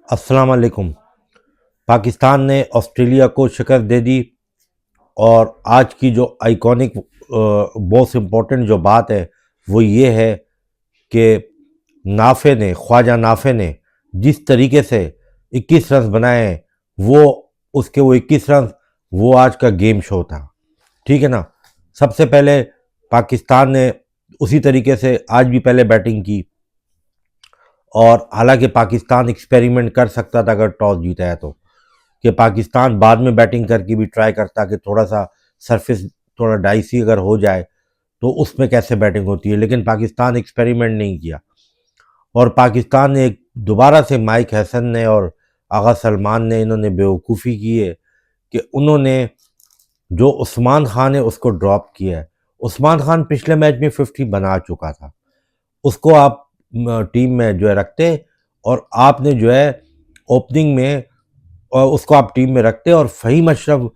अस्सलाम वालेकुम। पाकिस्तान ने ऑस्ट्रेलिया को शिकस्त दे दी और आज की जो आइकॉनिक मोस्ट इम्पोर्टेंट जो बात है वो ये है कि ख्वाजा नाफे ने जिस तरीके से 21 रन बनाए हैं वो उसके वो 21 रन वो आज का गेम शो था। ठीक है ना। सबसे पहले पाकिस्तान ने उसी तरीके से आज भी पहले बैटिंग की और हालांकि पाकिस्तान एक्सपेरिमेंट कर सकता था अगर टॉस जीता है तो, कि पाकिस्तान बाद में बैटिंग करके भी ट्राई करता कि थोड़ा सा सरफेस थोड़ा डाइसी अगर हो जाए तो उसमें कैसे बैटिंग होती है, लेकिन पाकिस्तान एक्सपेरिमेंट नहीं किया और पाकिस्तान ने दोबारा से माइक हसन ने और आगा सलमान ने इन्होंने बेवकूफ़ी की है कि उन्होंने जो उस्मान खान है उसको ड्रॉप किया है। उस्मान खान पिछले मैच में 50 बना चुका था, उसको आप टीम में जो है रखते और आपने जो है ओपनिंग में और उसको आप टीम में रखते और फ़हीम अशरफ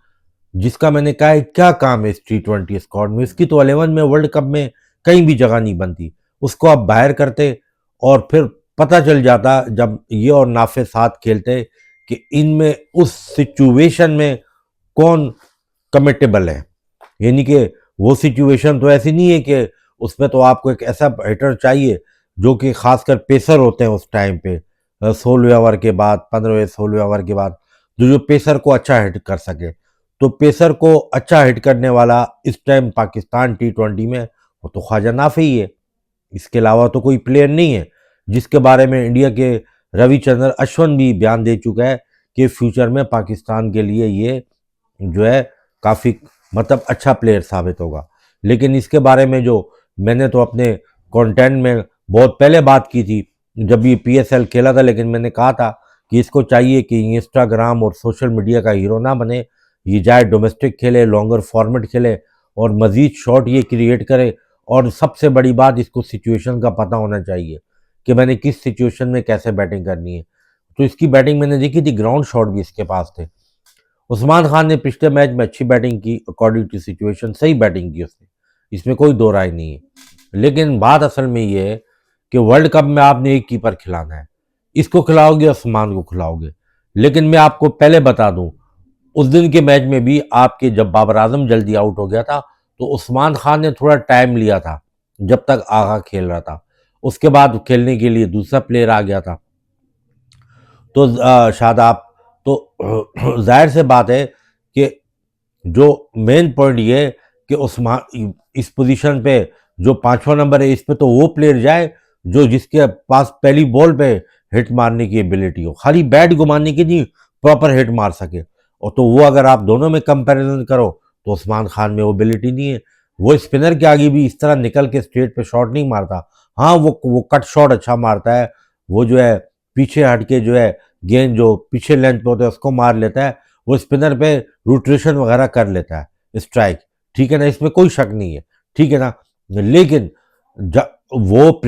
जिसका मैंने कहा है क्या काम है इस T20 स्क्वाड में, इसकी तो 11 में वर्ल्ड कप में कहीं भी जगह नहीं बनती, उसको आप बाहर करते और फिर पता चल जाता जब ये और नाफे साथ खेलते कि इनमें उस सिचुएशन में कौन कमिटेबल है। यानी कि वो सिचुएशन तो ऐसी नहीं है कि उसमें तो आपको एक ऐसा हिटर चाहिए जो कि खासकर पेसर होते हैं उस टाइम पे 16वें ओवर के बाद 15वें 16वें ओवर के बाद जो पेसर को अच्छा हिट कर सके। तो पेसर को अच्छा हिट करने वाला इस टाइम पाकिस्तान T20 में वो तो ख्वाजा नाफी ही है, इसके अलावा तो कोई प्लेयर नहीं है, जिसके बारे में इंडिया के रविचंद्रन अश्विन भी बयान दे चुका है कि फ्यूचर में पाकिस्तान के लिए ये जो है काफ़ी मतलब अच्छा प्लेयर साबित होगा। लेकिन इसके बारे में जो मैंने तो अपने कंटेंट में बहुत पहले बात की थी जब ये PSL खेला था, लेकिन मैंने कहा था कि इसको चाहिए कि इंस्टाग्राम और सोशल मीडिया का हीरो ना बने, ये जाए डोमेस्टिक खेले, लॉन्गर फॉर्मेट खेले और मज़ीद शॉट ये क्रिएट करे और सबसे बड़ी बात इसको सिचुएशन का पता होना चाहिए कि मैंने किस सिचुएशन में कैसे बैटिंग करनी है। तो इसकी बैटिंग मैंने देखी थी, ग्राउंड शॉट भी इसके पास थे। उस्मान खान ने पिछले मैच में अच्छी बैटिंग की, अकॉर्डिंग टू सिचुएशन सही बैटिंग की उसने, इसमें कोई दो राय नहीं है। लेकिन बात असल में ये है कि वर्ल्ड कप में आपने एक कीपर खिलाना है, इसको खिलाओगे उस्मान को खिलाओगे। लेकिन मैं आपको पहले बता दूं उस दिन के मैच में भी आपके जब बाबर आजम जल्दी आउट हो गया था तो उस्मान खान ने थोड़ा टाइम लिया था जब तक आगा खेल रहा था, उसके बाद खेलने के लिए दूसरा प्लेयर आ गया था। तो शादाब, तो जाहिर से बात है कि जो मेन पॉइंट ये है कि उस्मान इस पोजीशन पे जो पांचवा नंबर है इस पे तो वो प्लेयर जाए जो जिसके पास पहली बॉल पे हिट मारने की एबिलिटी हो, खाली बैट घुमाने की नहीं, प्रॉपर हिट मार सके। और तो वो अगर आप दोनों में कंपैरिजन करो तो उस्मान खान में वो एबिलिटी नहीं है। वो स्पिनर के आगे भी इस तरह निकल के स्ट्रेट पे शॉट नहीं मारता। हाँ, वो कट शॉट अच्छा मारता है, वो जो है पीछे हट के जो है गेंद जो पीछे लेंथ पे होता है उसको मार लेता है, वो स्पिनर पे रोटेशन वगैरह कर लेता है स्ट्राइक। ठीक है ना, इसमें कोई शक नहीं है। ठीक है ना। लेकिन वो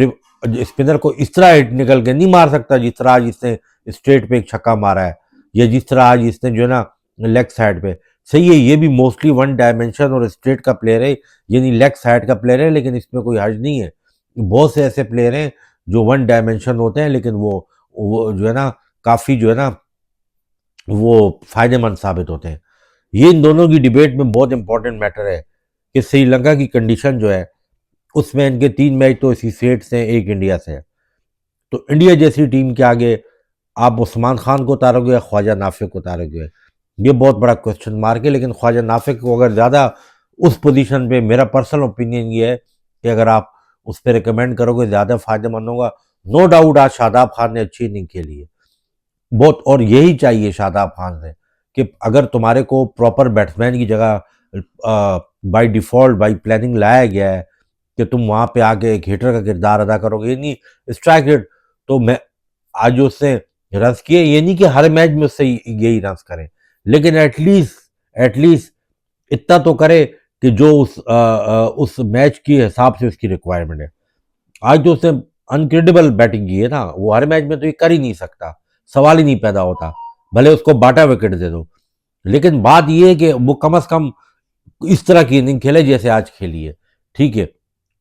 स्पिनर को इस तरह हिट निकल के नहीं मार सकता जिस तरह आज इसने स्ट्रेट पे एक छक्का मारा है, या जिस तरह आज इसने जो है ना लेग साइड पे। सही है, ये भी मोस्टली वन डायमेंशन और स्ट्रेट का प्लेयर है, यानी लेग साइड का प्लेयर है, लेकिन इसमें कोई हर्ज नहीं है। बहुत से ऐसे प्लेयर हैं जो वन डायमेंशन होते हैं लेकिन वो जो है ना काफ़ी जो है ना वो फायदेमंद साबित होते हैं। ये इन दोनों की डिबेट में बहुत इंपॉर्टेंट मैटर है कि श्रीलंका की कंडीशन जो है उसमें इनके 3 मैच तो इसी सेट से हैं, एक इंडिया से है। तो इंडिया जैसी टीम के आगे आप उस्मान खान को उतारोगे या ख्वाजा नाफिक को उतारोगे, ये बहुत बड़ा क्वेश्चन मार्क है। लेकिन ख्वाजा नाफिक को अगर ज़्यादा उस पोजीशन पे, मेरा पर्सनल ओपिनियन ये है कि अगर आप उस पर रिकमेंड करोगे ज़्यादा फायदेमंद होगा। नो डाउट आज शादाब खान ने अच्छी इनिंग खेली है बहुत, और यही चाहिए शादाब खान से कि अगर तुम्हारे को प्रॉपर बैट्समैन की जगह बाय डिफ़ॉल्ट बाय प्लानिंग लाया गया है कि तुम वहाँ पे आके एक हिटर का किरदार अदा करोगे, ये नहीं स्ट्राइक रेट। तो मैं आज जो उसने रन्स किए, ये नहीं कि हर मैच में उससे यही रन्स करें, लेकिन एटलीस्ट इतना तो करे कि जो उस मैच के हिसाब से उसकी रिक्वायरमेंट है। आज जो उसने अनक्रेडिबल बैटिंग की है ना, वो हर मैच में तो ये कर ही नहीं सकता, सवाल ही नहीं पैदा होता, भले उसको बाटा विकेट दे दो। लेकिन बात ये है कि वो कम से कम इस तरह की इनिंग खेले जैसे आज खेली है। ठीक है,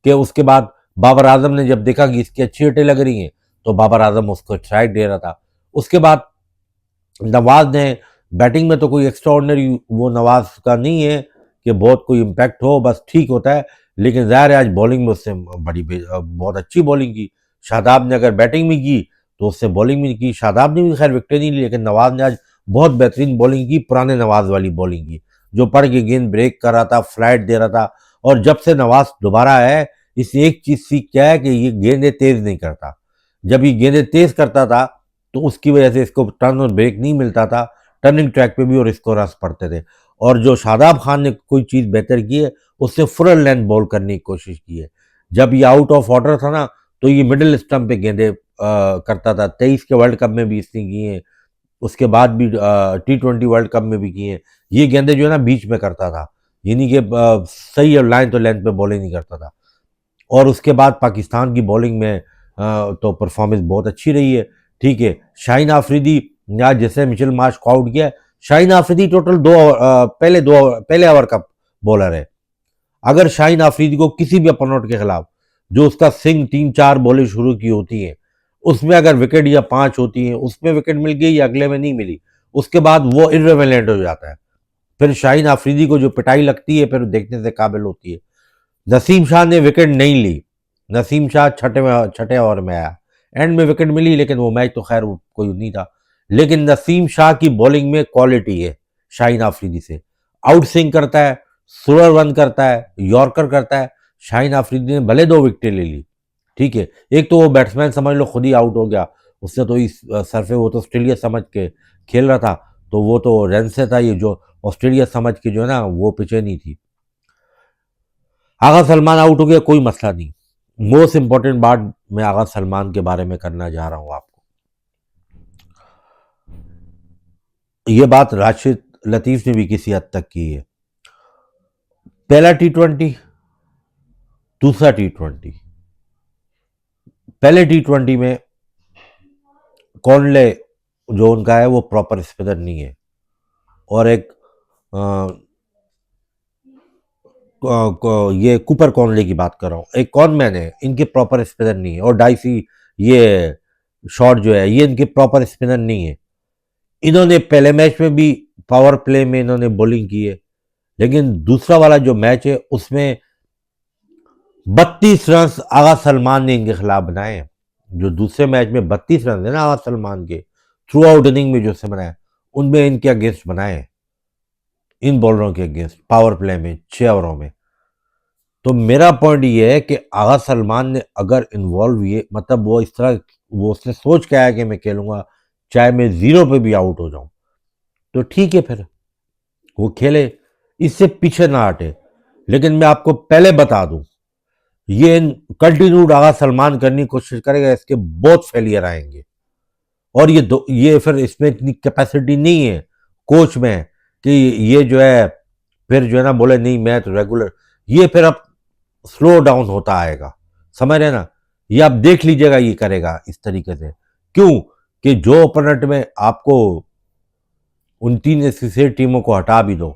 कि उसके बाद बाबर आजम ने जब देखा कि इसकी अच्छी हिटें लग रही हैं तो बाबर आजम उसको स्ट्राइक दे रहा था। उसके बाद नवाज ने बैटिंग में तो कोई एक्स्ट्राऑर्डिनरी वो नवाज का नहीं है कि बहुत कोई इम्पैक्ट हो, बस ठीक होता है। लेकिन ज़ाहिर है आज बॉलिंग में उससे बहुत अच्छी बॉलिंग की। शादाब ने अगर बैटिंग भी की तो उससे बॉलिंग भी की। शादाब ने भी खैर विकेट नहीं ली, लेकिन नवाज ने आज बहुत बेहतरीन बॉलिंग की, पुराने नवाज वाली बॉलिंग की, जो पड़ के गेंद ब्रेक कर रहा था, फ्लाइट दे रहा था। और जब से नवाज दोबारा है, इससे एक चीज़ सीख क्या है कि ये गेंदें तेज नहीं करता। जब ये गेंदें तेज करता था तो उसकी वजह से इसको टर्न और ब्रेक नहीं मिलता था टर्निंग ट्रैक पे भी, और इसको रस पड़ते थे। और जो शादाब खान ने कोई चीज़ बेहतर की है, उससे फुल लेंथ बॉल करने की कोशिश की है। जब ये आउट ऑफ ऑर्डर था ना, तो ये मिडिल स्टंप पे गेंदे करता था। 23 के वर्ल्ड कप में भी इसने की है, उसके बाद भी T20 वर्ल्ड कप में भी की है। ये गेंदे जो है ना बीच में करता था, यानी कि सही लाइन तो लेंथ पे बॉलिंग नहीं करता था। और उसके बाद पाकिस्तान की बॉलिंग में तो परफॉर्मेंस बहुत अच्छी रही है। ठीक है, शाहीन आफरीदी ने आज जैसे मिचेल मार्श को आउट किया। शाहीन आफरीदी टोटल पहले ओवर का बॉलर है। अगर शाहीन आफरीदी को किसी भी अपोनेंट के खिलाफ जो उसका सिंह 3-4 बॉलें शुरू की होती हैं, उसमें अगर विकेट या 5 होती हैं, उसमें विकेट मिल गई या अगले में नहीं मिली, उसके बाद वो इर्रेलेवेंट हो जाता है। फिर शाहीन आफरीदी को जो पिटाई लगती है फिर देखने से काबिल होती है। नसीम शाह ने विकेट नहीं ली। नसीम शाह छठे ओवर में आया, एंड में विकेट मिली, लेकिन वो मैच तो खैर कोई नहीं था। लेकिन नसीम शाह की बॉलिंग में क्वालिटी है शाहीन आफरीदी से। आउट स्विंग करता है, स्लोअर रन करता है, यॉर्कर करता है। शाहीन आफरीदी ने भले 2 विकेटें ले ली, ठीक है, एक तो वो बैट्समैन समझ लो खुद ही आउट हो गया। उसने तो इस सरफे वो तो ऑस्ट्रेलिया समझ के खेल रहा था, तो वो तो रन से था। ये जो ऑस्ट्रेलिया समझ के जो है ना वो पिचे नहीं थी। आगा सलमान आउट हो गया, कोई मसला नहीं। मोस्ट इंपॉर्टेंट बात मैं आगा सलमान के बारे में करना जा रहा हूं आपको। ये बात राशिद लतीफ ने भी किसी हद तक की है। पहला T20, दूसरा T20। पहले T20 में कॉर्नले जो उनका है वो प्रॉपर स्पिनर नहीं है, और एक ये कूपर कॉर्नले की बात कर रहा हूँ, एक कॉर्नमैन है, इनके प्रॉपर स्पिनर नहीं है। और डाइसी ये शॉट जो है ये इनके प्रॉपर स्पिनर नहीं है। इन्होंने पहले मैच में भी पावर प्ले में इन्होंने बॉलिंग की है, लेकिन दूसरा वाला जो मैच है उसमें 32 रन आगा सलमान ने इनके खिलाफ बनाए हैं। जो दूसरे मैच में 32 रन है ना आगा सलमान के थ्रू आउट इनिंग में जो से बनाए, उनमें इनके अगेंस्ट बनाए हैं, इन बॉलरों के अगेंस्ट पावर प्ले में 6 ओवरों में। तो मेरा पॉइंट ये है कि आगा सलमान ने अगर इन्वॉल्व ये मतलब वो इस तरह वो उसने सोच के आया कि मैं खेलूंगा चाहे मैं 0 पे भी आउट हो जाऊं, तो ठीक है, फिर वो खेले, इससे पीछे ना हटे। लेकिन मैं आपको पहले बता दूं, ये कंटिन्यूड आगा सलमान करने की कोशिश करेगा, इसके बहुत फेलियर आएंगे। और ये फिर इसमें इतनी कैपेसिटी नहीं है कोच में कि ये जो है फिर जो है ना बोले नहीं मैं तो रेगुलर, ये फिर अब स्लो डाउन होता आएगा, समझ रहे ना। ये आप देख लीजिएगा ये करेगा इस तरीके से। क्यों कि जो ओपोनेंट में आपको उन 3 एसोसिएट टीमों को हटा भी दो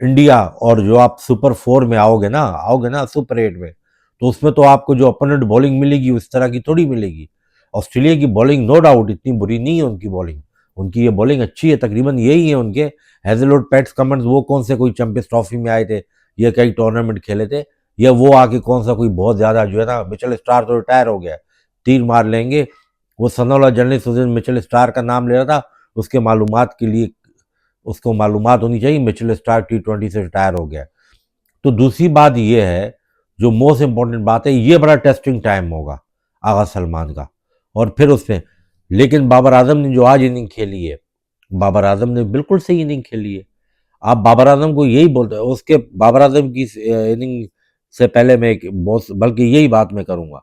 इंडिया, और जो आप सुपर 4 में आओगे ना सुपर 8 में, तो उसमें तो आपको जो ओपोनेंट बॉलिंग मिलेगी उस तरह की थोड़ी मिलेगी। ऑस्ट्रेलिया की बॉलिंग नो डाउट इतनी बुरी नहीं है उनकी बॉलिंग, उनकी ये बॉलिंग अच्छी है, तकरीबन यही है उनके। हैजलवुड, पैट्स कमिंस वो कौन से कोई चैंपियंस ट्रॉफी में आए थे या कई टूर्नामेंट खेले थे, या वो आके कौन सा कोई बहुत ज्यादा जो है ना, मिचेल स्टार तो रिटायर हो गया, तीर मार लेंगे। वो सनौला जर्नलिस्ट उस दिन मिचेल स्टार का नाम ले रहा था, उसके मालूमात के लिए उसको मालूमात होनी चाहिए मिचेल स्टार T20 से रिटायर हो गया। तो दूसरी बात यह है, जो मोस्ट इंपॉर्टेंट बात है, ये बड़ा टेस्टिंग टाइम होगा आगा सलमान का। और फिर उसमें लेकिन बाबर आजम ने जो आज इनिंग खेली है, बाबर आजम ने बिल्कुल सही इनिंग खेली है। आप बाबर आजम को यही बोलते हैं, उसके बाबर आजम की इनिंग से पहले मैं बल्कि यही बात मैं करूंगा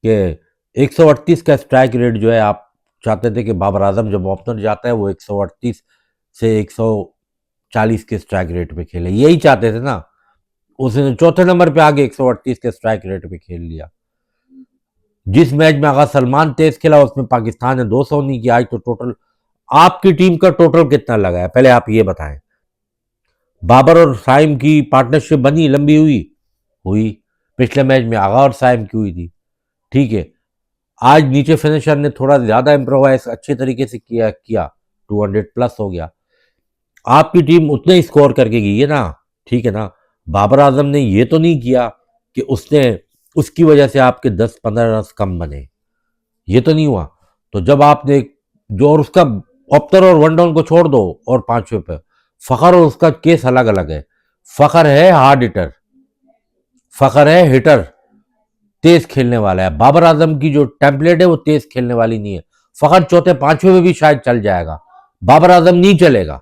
कि 138 का स्ट्राइक रेट जो है, आप चाहते थे कि बाबर आजम जब ओपनर जाता है वो 138 से 140 के स्ट्राइक रेट पे खेले, यही चाहते थे ना। उसने चौथे नंबर पे आगे 138 के स्ट्राइक रेट पे खेल लिया। जिस मैच में आगा सलमान तेज खेला उसमें पाकिस्तान ने 200 नहीं किया। आज तो टोटल आपकी टीम का टोटल कितना लगा है पहले आप ये बताएं। बाबर और साइम की पार्टनरशिप बनी, लंबी हुई हुई पिछले मैच में आगा और साइम की हुई थी, ठीक है। आज नीचे फिनिशर ने थोड़ा ज्यादा इम्प्रोवाइज अच्छे तरीके से किया 200 प्लस हो गया। आपकी टीम उतने ही स्कोर करके गई है ना, ठीक है ना। बाबर आजम ने ये तो नहीं किया कि उसने उसकी वजह से आपके 10-15 रन कम बने, ये तो नहीं हुआ। तो जब आपने जो, और उसका ऑप्टर और वन डाउन को छोड़ दो और पांचवें पे फखर और उसका केस अलग अलग है। फखर है हार्ड हिटर, फखर है हिटर, तेज खेलने वाला है। बाबर आजम की जो टेम्पलेट है वो तेज खेलने वाली नहीं है। फखर चौथे पांचवें में भी शायद चल जाएगा, बाबर आजम नहीं चलेगा,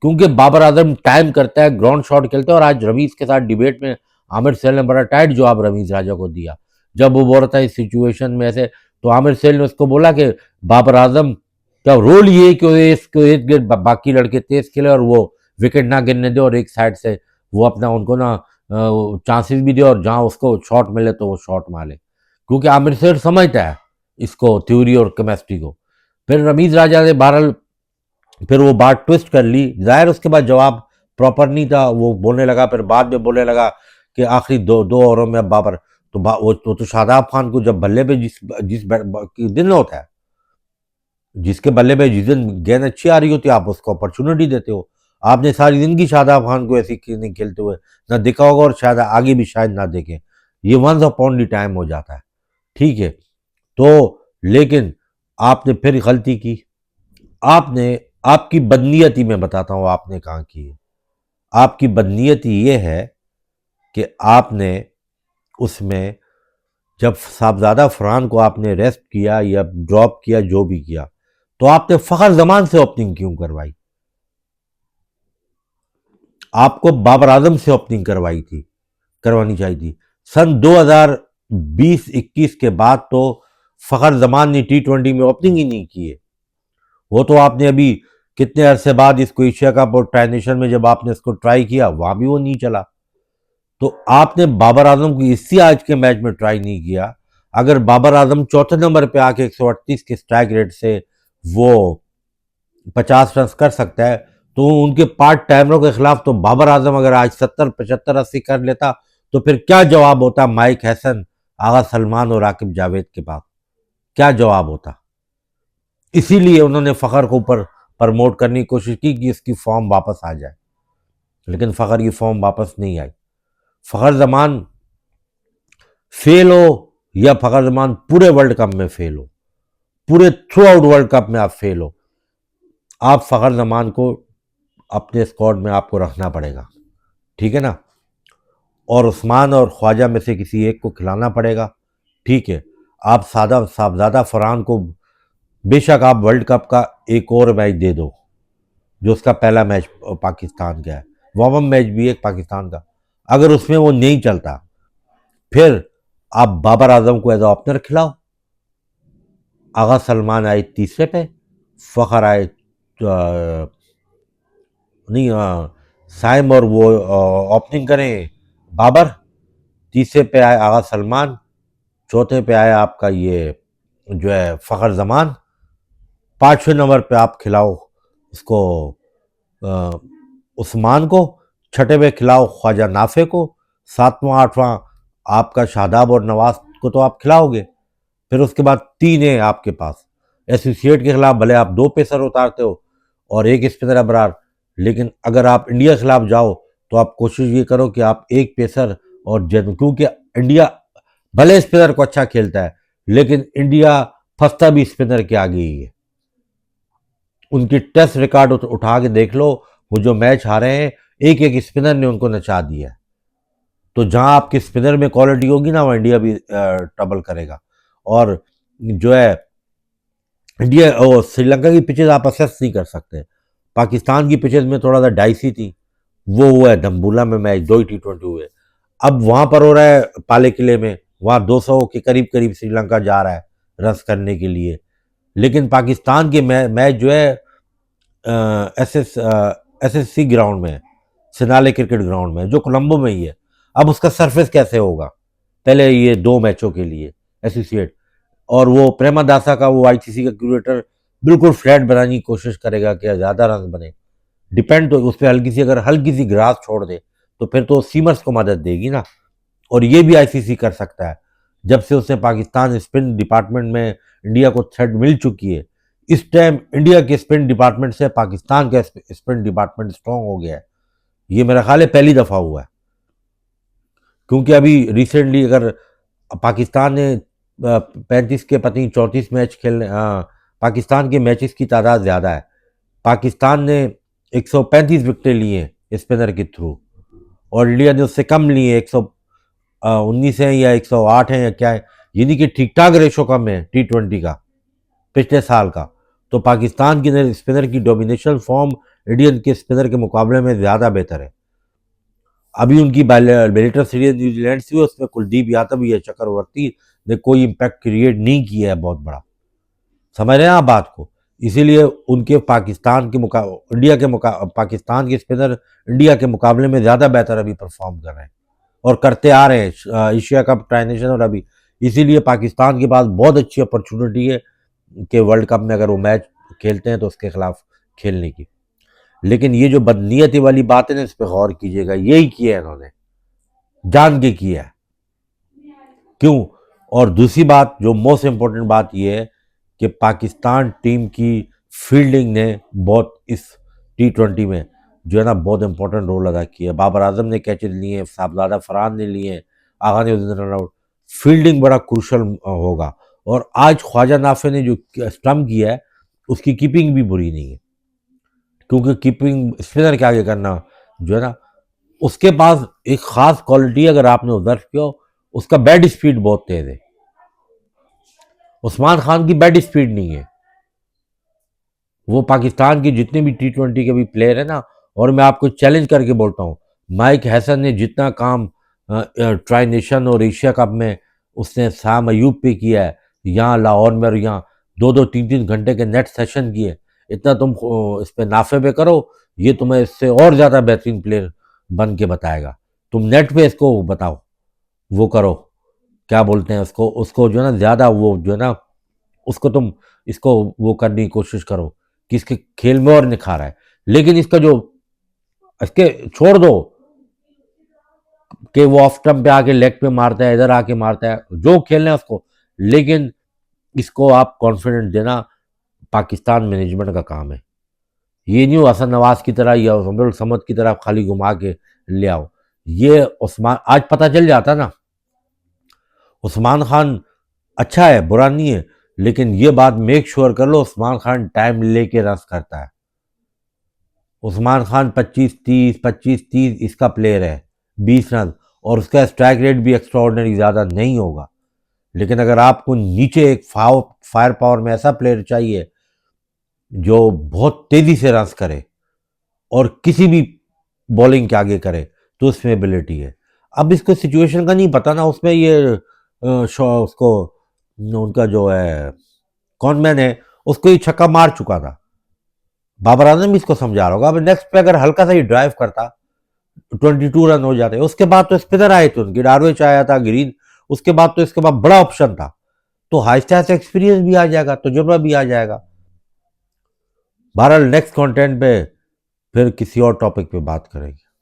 क्योंकि बाबर आजम टाइम करता है, ग्राउंड शॉट खेलता है। और आज रमीज के साथ डिबेट में आमिर सेल ने बड़ा टाइट जवाब रमीज राजा को दिया, जब वो बोल रहा था इस सिचुएशन में ऐसे। तो आमिर सेल ने उसको बोला कि बाबर आजम का रोल ये है कि इसको इर्द गिर्द बाकी लड़के तेज खेले और वो विकेट ना गिरने दे, और एक साइड से वो अपना उनको ना चांसेस भी दे, और जहां उसको शॉट मिले तो वो शॉट मारे, क्योंकि आमिर सेल समझता है इसको, थ्योरी और केमिस्ट्री को। फिर रमीज राजा ने बहरहाल फिर वो बात ट्विस्ट कर ली, जाहिर उसके बाद जवाब प्रॉपर नहीं था। वो बोलने लगा, फिर बाद में बोलने लगा कि आखिरी दो ओवरों में अब बाबर वो तो शादाब खान को जब बल्ले पे जिस जिस दिन होता है, जिसके बल्ले पे जिस दिन गेंद अच्छी आ रही होती है आप उसको अपॉर्चुनिटी देते हो। आपने सारी जिंदगी शादाब खान को ऐसी नहीं खेलते हुए ना देखा होगा, और शायद आगे भी शायद ना देखें। ये वंस अपॉन दी टाइम हो जाता है, ठीक है। तो लेकिन आपने फिर गलती की, आपने, आपकी बदनीयती मैं बताता हूं आपने कहां की है। आपकी बदनीयती ये है कि आपने उसमें जब साहबजादा फरहान को आपने रेस्ट किया या ड्रॉप किया, जो भी किया, तो आपने फखर जमान से ओपनिंग क्यों करवाई? आपको बाबर आजम से ओपनिंग करवानी चाहिए थी। सन 2020-21 के बाद तो फखर जमान ने T20 में ओपनिंग ही नहीं की है। वो तो आपने अभी कितने अरसे बाद इसको एशिया कप और ट्रांजिशन में जब आपने इसको ट्राई किया, वहां भी वो नहीं चला। तो आपने बाबर आजम को इसी आज के मैच में ट्राई नहीं किया। अगर बाबर आजम चौथे नंबर पे आके 138 के स्ट्राइक रेट से वो 50 रन कर सकता है, तो उनके पार्ट टाइमरों के खिलाफ तो बाबर आजम अगर आज 70-75-80 कर लेता, तो फिर क्या जवाब होता माइक हैसन, आगा सलमान और राकिब जावेद के पास? क्या जवाब होता? इसीलिए उन्होंने फखर को ऊपर प्रमोट करने की कोशिश की कि इसकी फॉर्म वापस आ जाए, लेकिन फखर की फॉर्म वापस नहीं आई। फखर जमान फेल हो या फखर जमान पूरे वर्ल्ड कप में फेल हो, पूरे थ्रू आउट वर्ल्ड कप में आप फेल हो, आप फखर जमान को अपने स्क्वाड में आपको रखना पड़ेगा, ठीक है ना। और उस्मान और ख्वाजा में से किसी एक को खिलाना पड़ेगा, ठीक है। आप साहबजादा फरहान को बेशक आप वर्ल्ड कप का एक और मैच दे दो, जो उसका पहला मैच पाकिस्तान का है, वार्म अप मैच भी एक पाकिस्तान का, अगर उसमें वो नहीं चलता, फिर आप बाबर आजम को एज ओपनर खिलाओ। आगा सलमान आए तीसरे पे, फखर आए नहीं साइम और वो ओपनिंग करें बाबर, तीसरे पे आए आगा सलमान, चौथे पे आया आपका ये जो है फखर जमान, पांचवें नंबर पे आप खिलाओ उसको उस्मान को, छठे पे खिलाओ ख्वाजा नाफे को, सातवां आठवां आपका शादाब और नवाज को तो आप खिलाओगे। फिर उसके बाद तीन है आपके पास। एसोसिएट के खिलाफ भले आप 2 पेसर उतारते हो और एक स्पिनर अबरार, लेकिन अगर आप इंडिया के खिलाफ जाओ तो आप कोशिश ये करो कि आप एक पेसर और क्योंकि इंडिया भले स्पिनर को अच्छा खेलता है, लेकिन इंडिया फंसता भी स्पिनर के आगे ही है। उनकी टेस्ट रिकॉर्ड उठा के देख लो, वो जो मैच हारे हैं एक एक स्पिनर ने उनको नचा दिया है। तो जहां आपके स्पिनर में क्वालिटी होगी ना, वहाँ इंडिया भी ट्रबल करेगा। और जो है इंडिया और श्रीलंका की पिचेज आप असेस नहीं कर सकते। पाकिस्तान की पिचेज में थोड़ा सा डाइसी थी, वो हुआ है धम्बुला में मैच 2 T20 हुए। अब वहां पर हो रहा है पाले किले में, वहां 200 के करीब करीब श्रीलंका जा रहा है रस करने के लिए। लेकिन पाकिस्तान के मैच जो है SSC ग्राउंड में, सिनाले क्रिकेट ग्राउंड में, जो कोलंबो में ही है। अब उसका सरफेस कैसे होगा पहले ये 2 मैचों के लिए एसोसिएट, और वो प्रेमादासा का वो ICC का क्यूरेटर बिल्कुल फ्लैट बनाने की कोशिश करेगा कि ज़्यादा रन बने। डिपेंड तो उस पर हल्की सी, अगर हल्की सी ग्रास छोड़ दे तो फिर तो सीमर्स को मदद देगी ना। और ये भी ICC कर सकता है, जब से उसने पाकिस्तान स्पिन डिपार्टमेंट में इंडिया को थ्रेट मिल चुकी है, इस टाइम इंडिया के स्पिन डिपार्टमेंट से पाकिस्तान का स्पिन डिपार्टमेंट स्ट्रांग हो गया है। ये मेरा ख्याल है पहली दफ़ा हुआ है, क्योंकि अभी रिसेंटली अगर पाकिस्तान ने 35 के पति 34 मैच खेलने, पाकिस्तान के मैचेस की तादाद ज़्यादा है। पाकिस्तान ने 135 विकेटें ली हैं स्पिनर के थ्रू, और इंडिया ने उससे कम लिए, 119 है या 108 है या क्या है, यानी कि ठीक ठाक रेशो कम है T20 का पिछले साल का। तो पाकिस्तान की स्पिनर की डोमिनेशन फॉर्म इंडियन के स्पिनर के मुकाबले में ज़्यादा बेहतर है। अभी उनकी बिलेटर सीरीज न्यूजीलैंड से हुई, उसमें कुलदीप यादव या चक्रवर्ती ने कोई इम्पैक्ट क्रिएट नहीं किया है बहुत बड़ा, समझ रहे हैं आप बात को। इसीलिए उनके पाकिस्तान के पाकिस्तान के स्पिनर इंडिया के मुकाबले में ज़्यादा बेहतर अभी परफॉर्म कर रहे हैं और करते आ रहे हैं एशिया कप, ट्राई नेशन और अभी। इसीलिए पाकिस्तान के पास बहुत अच्छी अपॉर्चुनिटी है कि वर्ल्ड कप में अगर वो मैच खेलते हैं तो उसके खिलाफ खेलने की। लेकिन ये जो बदनीयती वाली बात है ना, इस पर गौर कीजिएगा, यही किया है इन्होंने, जान के किया है। क्यों? और दूसरी बात जो मोस्ट इंपॉर्टेंट बात यह है कि पाकिस्तान टीम की फील्डिंग ने बहुत इस T20 में जो है ना बहुत इंपॉर्टेंट रोल अदा किया है। बाबर आजम ने कैचेज लिए हैं, साहबजादा फरहान ने लिए हैं, आगा ने रन आउट। फील्डिंग बड़ा क्रूशल होगा। और आज ख्वाजा नाफे ने जो स्टम्प किया है उसकी कीपिंग भी बुरी नहीं है, क्योंकि कीपिंग स्पिनर के आगे करना जो है ना, उसके पास एक खास क्वालिटी अगर आपने ऑब्जर्व किया, उसका बैट स्पीड बहुत तेज है। उस्मान खान की बैट स्पीड नहीं है। वो पाकिस्तान के जितने भी T20 के भी प्लेयर है ना, और मैं आपको चैलेंज करके बोलता हूँ, माइक हैसन ने जितना काम ट्राई नेशन और एशिया कप में उसने शाम अयूब पे किया है, यहाँ लाहौर में, और यहाँ 2-2 3-3 घंटे के नेट सेशन किए, इतना तुम इस पे नाफे पे करो, ये तुम्हें इससे और ज़्यादा बेहतरीन प्लेयर बन के बताएगा। तुम नेट पे इसको बताओ, वो करो, क्या बोलते हैं उसको जो है ना, ज़्यादा वो जो है ना, उसको तुम इसको वो करने की कोशिश करो कि इसके खेल में और निखार है। लेकिन इसका जो इसके छोड़ दो कि वो ऑफ स्टंप पे आके लेग पे मारता है, इधर आके मारता है, जो खेलना है उसको, लेकिन इसको आप कॉन्फिडेंट देना पाकिस्तान मैनेजमेंट का काम है। ये नहीं हसन नवाज की तरह या अब्दुल समद की तरह खाली घुमा के ले आओ। ये उस्मान आज पता चल जाता ना, उस्मान खान अच्छा है, बुरा नहीं है, लेकिन ये बात मेक श्योर कर लो, उस्मान खान टाइम लेके रन करता है। उस्मान खान 25-30 इसका प्लेयर है, 20 रन, और उसका स्ट्राइक रेट भी एक्स्ट्राऑर्डिनरी ज़्यादा नहीं होगा। लेकिन अगर आपको नीचे एक फायर पावर में ऐसा प्लेयर चाहिए जो बहुत तेज़ी से रन करे और किसी भी बॉलिंग के आगे करे, तो उसमें एबिलिटी है। अब इसको सिचुएशन का नहीं पता ना, उसमें ये उसको उनका जो है कॉनमैन है, उसको ये छक्का मार चुका था। बाबर आजम भी इसको समझा रहा होगा। अब नेक्स्ट पे अगर हल्का सा ही ड्राइव करता 22 रन हो जाते। उसके बाद तो स्पिनर आए थे उनके, डार्विश आया था, ग्रीन, उसके बाद तो इसके बाद बड़ा ऑप्शन था, तो आहिस्ता आहिस्ता एक्सपीरियंस भी आ जाएगा, तजुर्बा भी आ जाएगा। बहरहाल नेक्स्ट कंटेंट पे फिर किसी और टॉपिक पे बात करेंगे।